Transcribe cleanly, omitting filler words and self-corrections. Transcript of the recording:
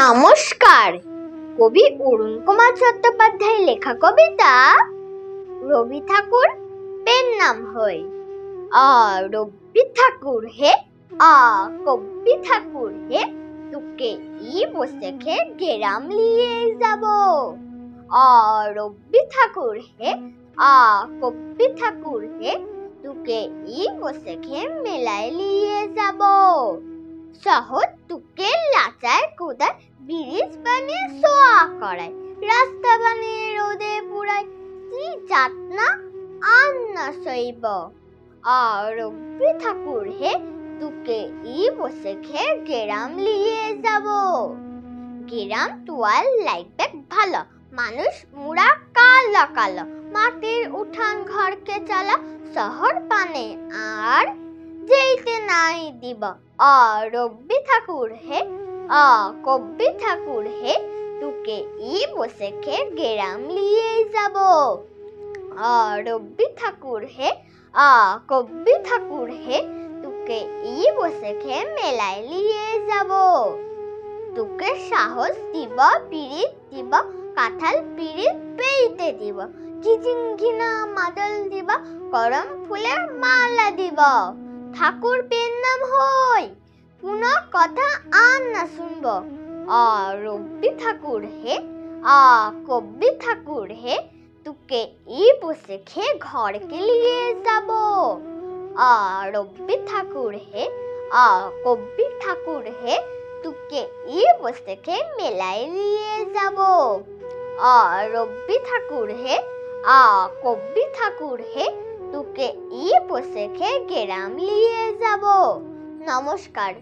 নমস্কার। কবি অরুণ কুমার চট্টোপাধ্যায় লেখা কবিতা রবি ঠাকুর পেন নাম হই। রবি ঠাকুর হে কবি ঠাকুর হে, তোকে ই বসে খে গেরাম লিয়ে যাব। রবি ঠাকুর হে কবি ঠাকুর হে, তোকে ই বসে খে মেলায় লিয়ে যাব। শহর তোকে লাচায় কোদায় ব্রিজ বানিয়ে সোয়া করায়, রাস্তা বানিয়ে রোদে পুরায়, তুই যাত না আর না সইব। রবি ঠাকুর হে, তোকে ই বসে খে গেরাম লিয়ে যাব। গেরাম তোয়ার লাগবে ভালো, মানুষ মুড়া কালো কালো, মাটির উঠান ঘরকে চালা, শহর পানে আর যেতে নাই দিব। রবি ঠাকুর হে কবি ঠাকুর হে, তোকে ই বসে খে গেরাম লিয়ে যাব। রবি ঠাকুর হে কবি ঠাকুর হে, তোকে ই বসে খে মেলায় লিয়ে যাব। তোকে সাহস দিব, পিরিত দিব, কাঁঠাল পিরিত পেইতে দিব, ঝিঝিঙ্গিনা মাদল দিব, করম ফুলের মালা দিব। ঠাকুর পেন নাম হই, কোন কথা আর না শুনব। রবি ঠাকুর হে কবি ঠাকুর হে, তোকে ই বসে খে ঘরকে লিয়ে যাব। রবি ঠাকুর হে কবি ঠাকুর হে, তোকে ই বসে খে মেলায় লিয়ে যাব। রবি ঠাকুর হে কবি ঠাকুর হে, তোকে ই বসে খে গেরাম লিয়ে যাব। নমস্কার।